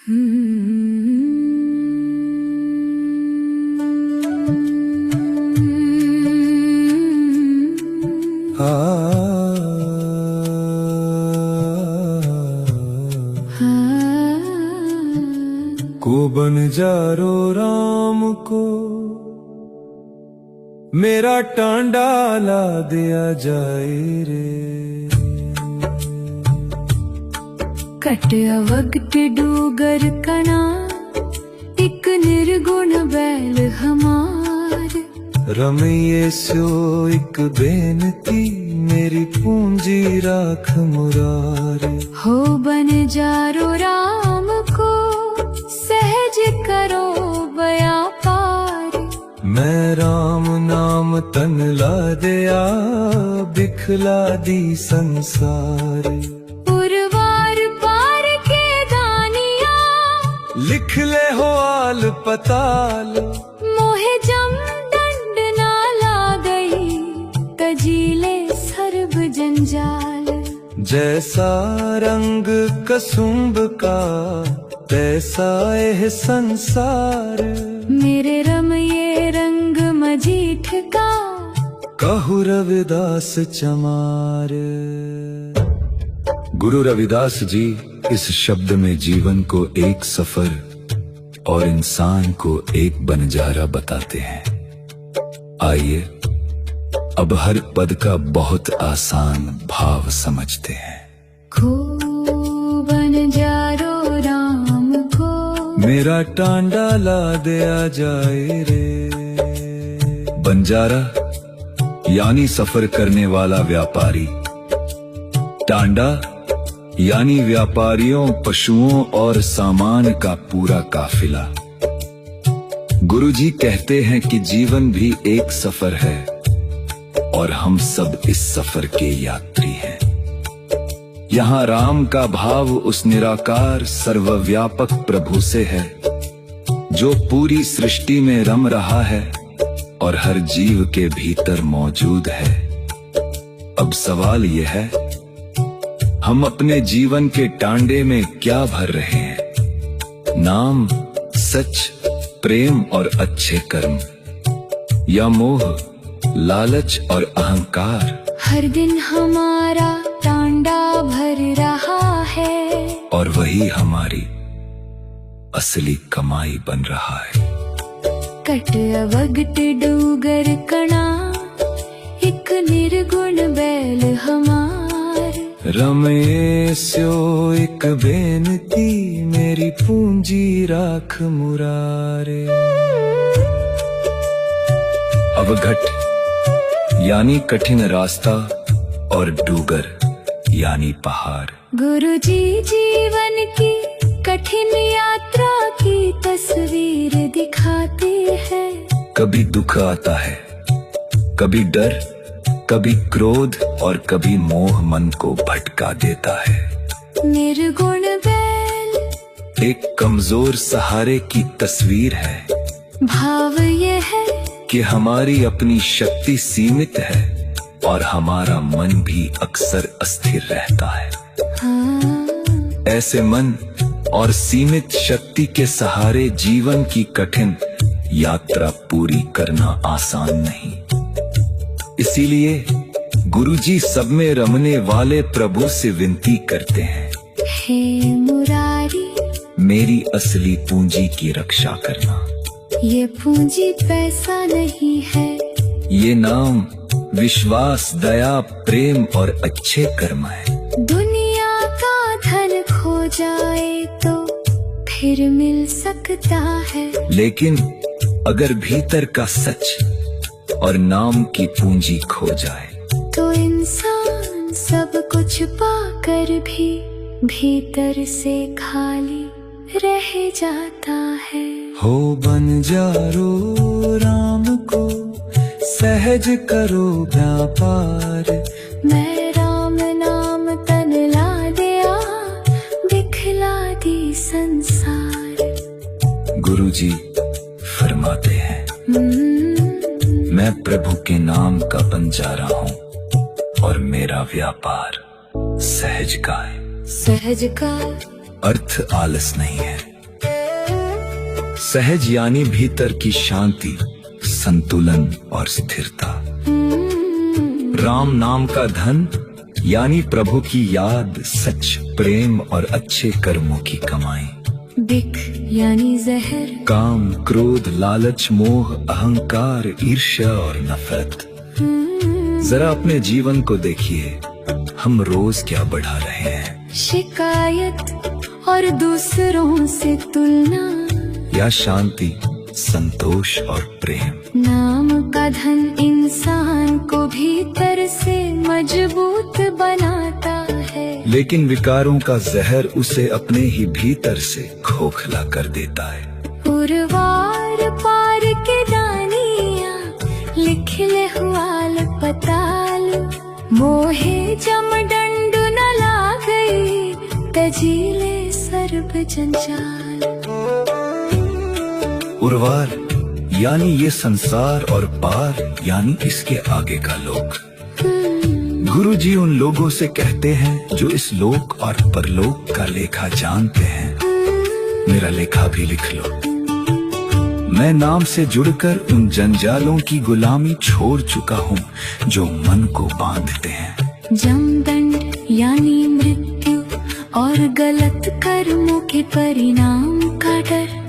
को बन जा रो राम को मेरा टांडा ला दिया जाए रे। कट अवगत डूगर कणा एक निर्गुण बैल हमार। रमये स्यो एक बेनती मेरी पूंजी राख मुरारे। हो बन जारो राम को सहज करो बया पार। मैं राम नाम तन ला दिया बिखला दी संसार। उर्वार पार के दानिया लिख ले हो आल पताल। मोहे जम दंड ना ला गई तजीले सर्ब जंजाल। जैसा रंग कसुम्ब का तैसा यह संसार। मेरे रमये रंग मजीठ का कहु रविदास चमार। गुरु रविदास जी इस शब्द में जीवन को एक सफर और इंसान को एक बनजारा बताते हैं। आइए अब हर पद का बहुत आसान भाव समझते हैं। खो बन जारो राम को मेरा टांडा ला दिया जाए रे। बंजारा यानी सफर करने वाला व्यापारी। टांडा यानी व्यापारियों, पशुओं और सामान का पूरा काफिला। गुरुजी कहते हैं कि जीवन भी एक सफर है और हम सब इस सफर के यात्री हैं। यहाँ राम का भाव उस निराकार सर्वव्यापक प्रभु से है जो पूरी सृष्टि में रम रहा है और हर जीव के भीतर मौजूद है। अब सवाल यह है, हम अपने जीवन के टांडे में क्या भर रहे हैं? नाम, सच, प्रेम और अच्छे कर्म, या मोह, लालच और अहंकार? हर दिन हमारा टांडा भर रहा है और वही हमारी असली कमाई बन रहा है। कट अवगत डूगर कणा एक निर्गुण बैल हमार। रमये स्यो एक बेनती मेरी पूंजी राख मुरारे। अवघट यानी कठिन रास्ता और डूगर यानी पहाड़। गुरुजी जीवन की कठिन यात्रा की तस्वीर दिखाते हैं। कभी दुख आता है, कभी डर, कभी क्रोध और कभी मोह मन को भटका देता है। निर्गुण बैल एक कमजोर सहारे की तस्वीर है। भाव ये है कि हमारी अपनी शक्ति सीमित है और हमारा मन भी अक्सर अस्थिर रहता है। ऐसे मन और सीमित शक्ति के सहारे जीवन की कठिन यात्रा पूरी करना आसान नहीं। इसीलिए गुरुजी सब में रमने वाले प्रभु से विनती करते हैं, हे मुरारी मेरी असली पूंजी की रक्षा करना। ये पूंजी पैसा नहीं है, ये नाम विश्वास, दया, प्रेम और अच्छे कर्म है। दुनिया का धन खो जाए तो फिर मिल सकता है, लेकिन अगर भीतर का सच और नाम की पूंजी खो जाए तो इंसान सब कुछ पाकर भी भीतर से खाली रह जाता है। हो बन जारो राम को सहज करो व्यापार। मैं राम नाम तन ला दिया दिखला दी संसार। गुरुजी फरमाते हैं, मैं प्रभु के नाम का बंजारा हूँ और मेरा व्यापार सहज का है। सहज का अर्थ आलस नहीं है, सहज यानी भीतर की शांति, संतुलन और स्थिरता। राम नाम का धन यानी प्रभु की याद, सच, प्रेम और अच्छे कर्मों की कमाई। बिक यानी जहर, काम, क्रोध, लालच, मोह, अहंकार, ईर्ष्या और नफरत। जरा अपने जीवन को देखिए, हम रोज क्या बढ़ा रहे हैं? शिकायत और दूसरों से तुलना, या शांति, संतोष और प्रेम। नाम का धन इंसान को भीतर से मजबूत बनाता है, लेकिन विकारों का जहर उसे अपने ही भीतर से खोखला कर देता है। पुरवार पार के दानिया लिख ले हुआल पताल, मोहे जमडंड न ला गई तजीले सर्ब जंजाल। उर्वार यानी ये संसार और पार यानी इसके आगे का लोक। गुरु जी उन लोगों से कहते हैं जो इस लोक और परलोक का लेखा जानते हैं, मेरा लेखा भी लिख लो। मैं नाम से जुड़कर उन जंजालों की गुलामी छोड़ चुका हूँ जो मन को बांधते हैं। जमदंड यानी मृत्यु और गलत कर्मों के परिणाम का डर।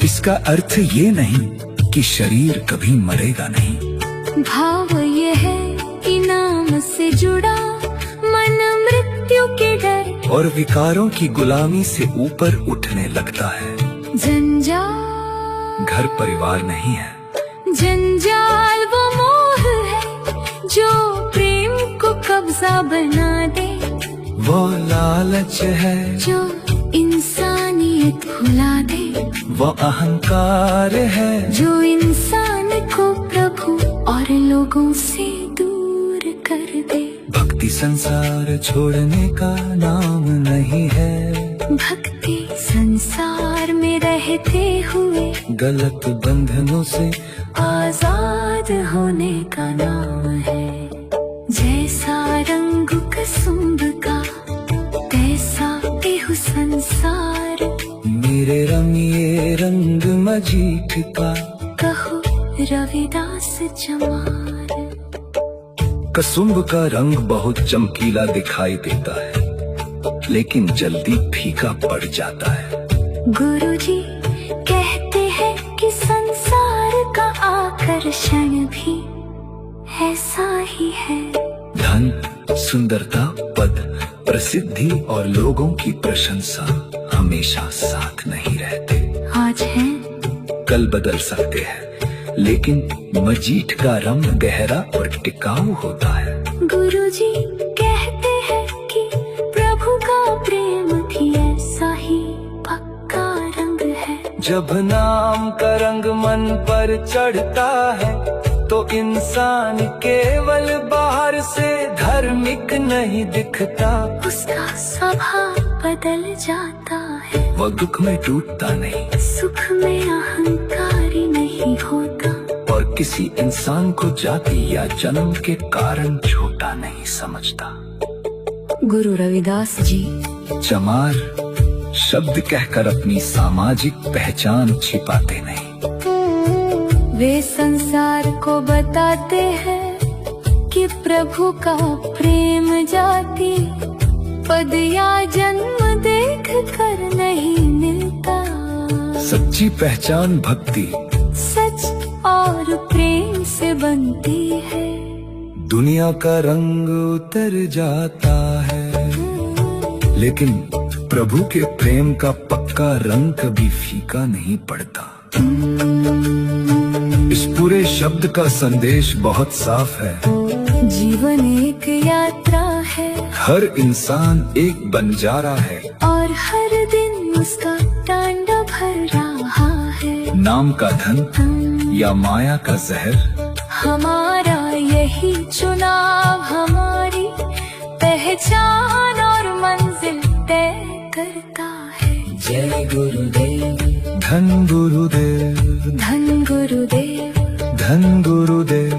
इसका अर्थ ये नहीं कि शरीर कभी मरेगा नहीं। भाव ये है कि नाम से जुड़ा मन मृत्यु के डर और विकारों की गुलामी से ऊपर उठने लगता है। जंजाल घर परिवार नहीं है, जंजाल वो मोह है जो प्रेम को कब्जा बना दे। वो लालच है जो इंसानियत भुला दे। वो अहंकार है जो इंसान को प्रभु और लोगों से दूर कर दे। भक्ति संसार छोड़ने का नाम नहीं है। भक्ति संसार में रहते हुए गलत बंधनों से आजाद होने का नाम है। जैसा रंग कुसुम का तैसा एहु संसार, मेरे रंगिए रंग मजीठ का, कहो रविदास चमार। कुसुम का रंग बहुत चमकीला दिखाई देता है, लेकिन जल्दी फीका पड़ जाता है। गुरुजी कहते हैं कि संसार का आकर्षण भी ऐसा ही है। धन, सुंदरता, पद, प्रसिद्धि और लोगों की प्रशंसा हमेशा साथ नहीं रहते। आज हैं, कल बदल सकते हैं, लेकिन मजीठ का रंग गहरा और टिकाऊ होता है। गुरुजी कहते हैं कि प्रभु का प्रेम भी ऐसा ही पक्का रंग है। जब नाम का रंग मन पर चढ़ता है तो इंसान केवल बाहर से धार्मिक नहीं दिखता, उसका स्वभाव बदल जाता है। वह दुख में टूटता नहीं, सुख में अहंकारी नहीं होता, और किसी इंसान को जाति या जन्म के कारण छोटा नहीं समझता। गुरु रविदास जी चमार शब्द कहकर अपनी सामाजिक पहचान छिपाते नहीं। वे संसार को बताते हैं कि प्रभु का प्रेम जाति पद या जन्म देख कर नहीं मिलता। सच्ची पहचान भक्ति, सच और प्रेम से बनती है। दुनिया का रंग उतर जाता है, लेकिन प्रभु के प्रेम का पक्का रंग कभी फीका नहीं पड़ता। इस पूरे शब्द का संदेश बहुत साफ है। जीवन एक यात्रा है, हर इंसान एक बंजारा है, और हर दिन उसका टांडा भर रहा है। नाम का धन या माया का जहर, हमारा यही चुनाव हमारी पहचान और मंजिल तय करता है। जय गुरुदेव, धन गुरुदेव, धन गुरुदेव, धन गुरुदेव।